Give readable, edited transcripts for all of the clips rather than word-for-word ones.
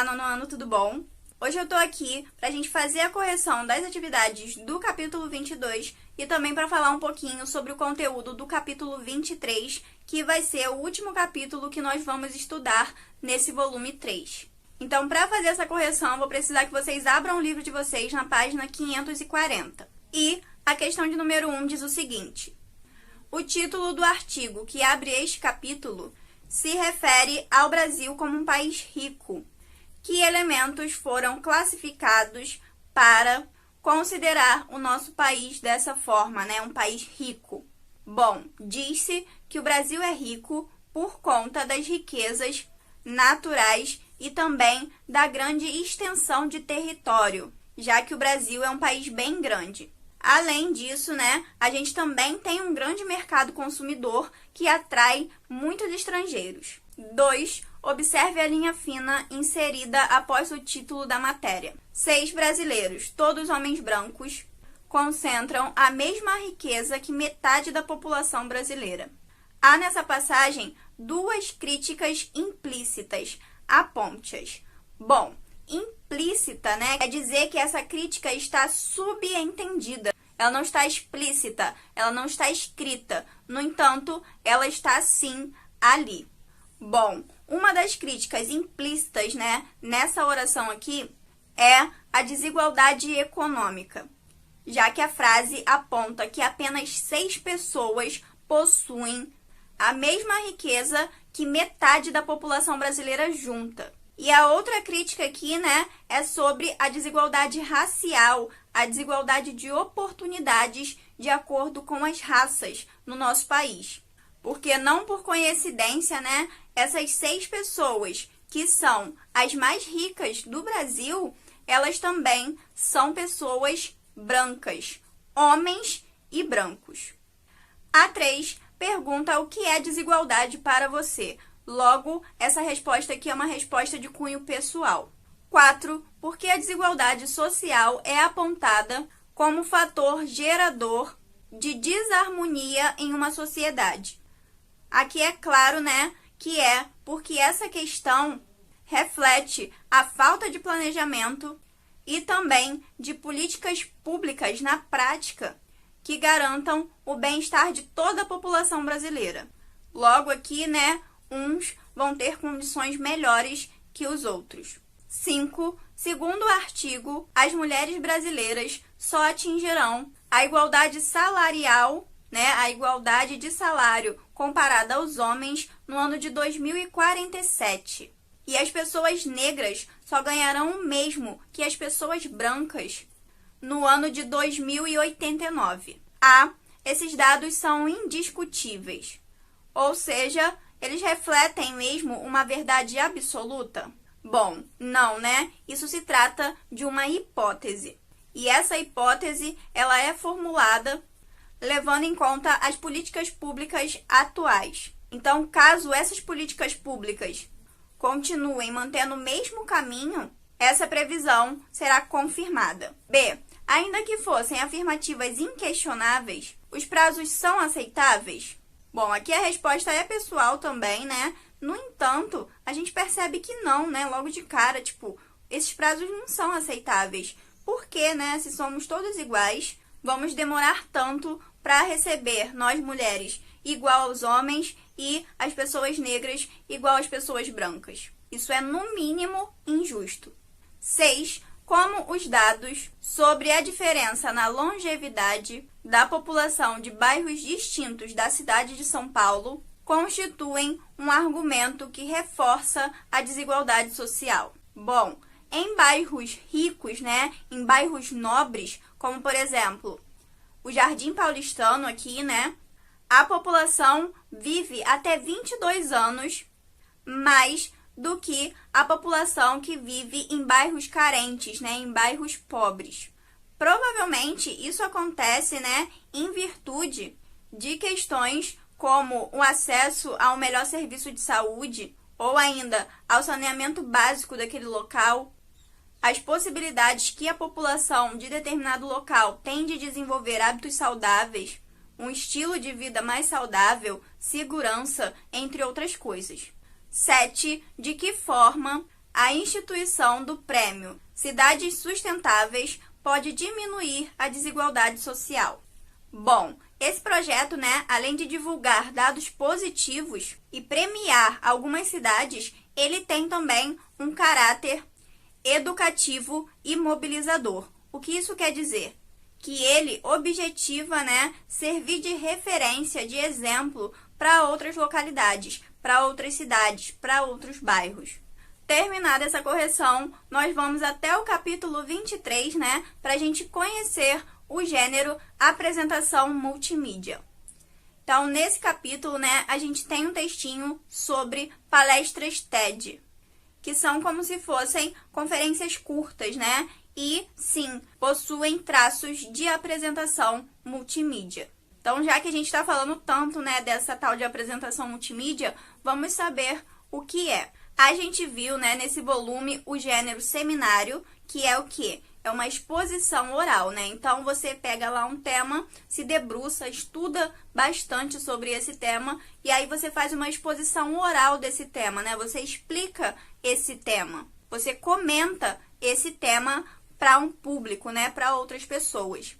Olá, nono ano, tudo bom? Hoje eu tô aqui pra gente fazer a correção das atividades do capítulo 22 e também para falar um pouquinho sobre o conteúdo do capítulo 23, que vai ser o último capítulo que nós vamos estudar nesse volume 3. Então, para fazer essa correção, eu vou precisar que vocês abram o livro de vocês na página 540. E a questão de número 1 diz o seguinte: o título do artigo que abre este capítulo se refere ao Brasil como um país rico. Que elementos foram classificados para considerar o nosso país dessa forma, né? Um país rico. Bom, diz-se que o Brasil é rico por conta das riquezas naturais e também da grande extensão de território, já que o Brasil é um país bem grande. Além disso, né, a gente também tem um grande mercado consumidor que atrai muitos estrangeiros. 2. Observe a linha fina inserida após o título da matéria. 6 brasileiros, todos homens brancos, concentram a mesma riqueza que metade da população brasileira. Há nessa passagem duas críticas implícitas. Aponte-as. Bom, implícita, né, quer dizer que essa crítica está subentendida. Ela não está explícita, ela não está escrita. No entanto, ela está sim ali. Bom, uma das críticas implícitas, né, nessa oração aqui é a desigualdade econômica, já que a frase aponta que apenas 6 pessoas possuem a mesma riqueza que metade da população brasileira junta. E a outra crítica aqui, né, é sobre a desigualdade racial, a desigualdade de oportunidades de acordo com as raças no nosso país. Porque não por coincidência, né, essas 6 pessoas que são as mais ricas do Brasil, elas também são pessoas brancas, homens e brancos. A 3 pergunta o que é desigualdade para você. Logo, essa resposta aqui é uma resposta de cunho pessoal. 4. Por que a desigualdade social é apontada como fator gerador de desarmonia em uma sociedade? Aqui é claro, né, que é porque essa questão reflete a falta de planejamento e também de políticas públicas na prática que garantam o bem-estar de toda a população brasileira. Logo aqui, né, uns vão ter condições melhores que os outros. 5. Segundo o artigo, as mulheres brasileiras só atingirão a igualdade salarial, né, a igualdade de salário comparada aos homens no ano de 2047. E as pessoas negras só ganharão o mesmo que as pessoas brancas no ano de 2089. Esses dados são indiscutíveis. Ou seja, eles refletem mesmo uma verdade absoluta? Bom, não, né? Isso se trata de uma hipótese. E essa hipótese, ela é formulada levando em conta as políticas públicas atuais. Então, caso essas políticas públicas continuem mantendo o mesmo caminho, essa previsão será confirmada. B. Ainda que fossem afirmativas inquestionáveis, os prazos são aceitáveis? Bom, aqui a resposta é pessoal também, né? No entanto, a gente percebe que não, né? Logo de cara, esses prazos não são aceitáveis. Por quê, né? Se somos todos iguais, vamos demorar tanto para receber, nós mulheres, igual aos homens e as pessoas negras igual às pessoas brancas. Isso é, no mínimo, injusto. 6. Como os dados sobre a diferença na longevidade da população de bairros distintos da cidade de São Paulo constituem um argumento que reforça a desigualdade social. Bom, em bairros ricos, né, em bairros nobres, como por exemplo, o Jardim Paulistano aqui, né, a população vive até 22 anos mais do que a população que vive em bairros carentes, né, em bairros pobres. Provavelmente isso acontece, né, em virtude de questões como o acesso a um melhor serviço de saúde ou ainda ao saneamento básico daquele local, as possibilidades que a população de determinado local tem de desenvolver hábitos saudáveis, um estilo de vida mais saudável, segurança, entre outras coisas. 7. De que forma A instituição do prêmio Cidades Sustentáveis pode diminuir a desigualdade social. Bom, esse projeto, além de divulgar dados positivos e premiar algumas cidades, ele tem também um caráter educativo e mobilizador. O que isso quer dizer? Que ele objetiva, servir de referência, de exemplo para outras localidades, para outras cidades, para outros bairros. Terminada essa correção, nós vamos até o capítulo 23, para a gente conhecer o gênero apresentação multimídia. Então, nesse capítulo, a gente tem um textinho sobre palestras TED, que são como se fossem conferências curtas, e, sim, possuem traços de apresentação multimídia. Então, já que a gente está falando tanto, dessa tal de apresentação multimídia, vamos saber o que é. A gente viu, nesse volume, o gênero seminário, que é o quê? É uma exposição oral, Então, você pega lá um tema, se debruça, estuda bastante sobre esse tema, e aí você faz uma exposição oral desse tema, Você explica esse tema, você comenta esse tema para um público, para outras pessoas.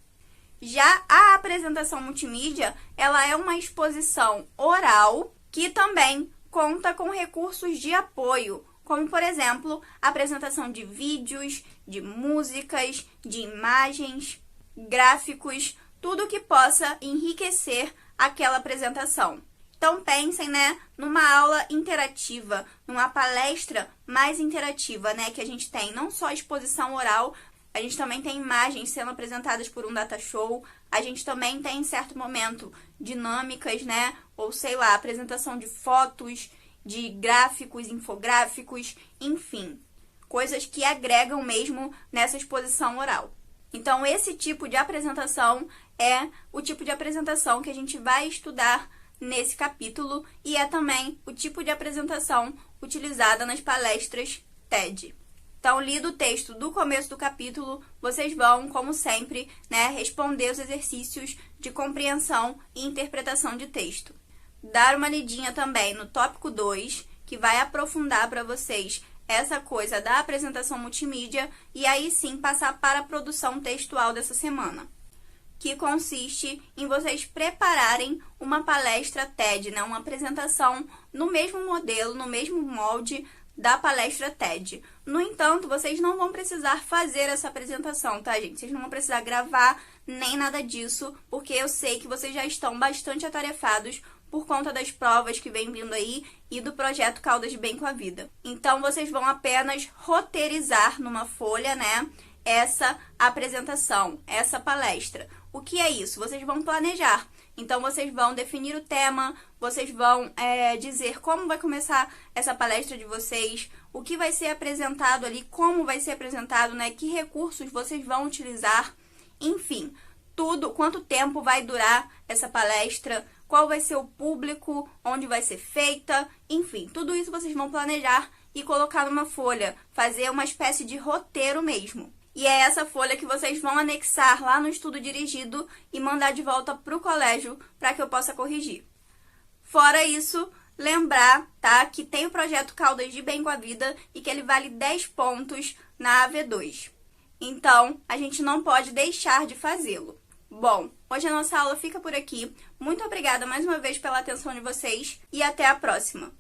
Já a apresentação multimídia, ela é uma exposição oral que também conta com recursos de apoio, como, por exemplo, a apresentação de vídeos, de músicas, de imagens, gráficos, tudo que possa enriquecer aquela apresentação. Então, pensem, numa aula interativa, numa palestra mais interativa, que a gente tem não só exposição oral, a gente também tem imagens sendo apresentadas por um data show, a gente também tem, em certo momento, dinâmicas, ou sei lá, apresentação de fotos, de gráficos, infográficos, enfim, coisas que agregam mesmo nessa exposição oral. Então, esse tipo de apresentação é o tipo de apresentação que a gente vai estudar nesse capítulo e é também o tipo de apresentação utilizada nas palestras TED. Então, lido o texto do começo do capítulo, vocês vão, como sempre, responder os exercícios de compreensão e interpretação de texto. Dar uma lidinha também no tópico 2, que vai aprofundar para vocês essa coisa da apresentação multimídia, e aí sim passar para a produção textual dessa semana, que consiste em vocês prepararem uma palestra TED, uma apresentação no mesmo modelo, no mesmo molde da palestra TED. No entanto, vocês não vão precisar fazer essa apresentação, tá, gente? Vocês não vão precisar gravar nem nada disso, porque eu sei que vocês já estão bastante atarefados por conta das provas que vem vindo aí e do projeto Caldas de Bem com a Vida. Então, vocês vão apenas roteirizar numa folha, essa apresentação, essa palestra. O que é isso? Vocês vão planejar. Então, vocês vão definir o tema, vocês vão dizer como vai começar essa palestra de vocês, o que vai ser apresentado ali, como vai ser apresentado, que recursos vocês vão utilizar, enfim, tudo, quanto tempo vai durar essa palestra, qual vai ser o público, onde vai ser feita, enfim, tudo isso vocês vão planejar e colocar numa folha, fazer uma espécie de roteiro mesmo. E é essa folha que vocês vão anexar lá no estudo dirigido e mandar de volta para o colégio para que eu possa corrigir. Fora isso, lembrar, tá, que tem o projeto Caldas de Bem com a Vida e que ele vale 10 pontos na AV2. Então, a gente não pode deixar de fazê-lo. Bom, hoje a nossa aula fica por aqui. Muito obrigada mais uma vez pela atenção de vocês e até a próxima!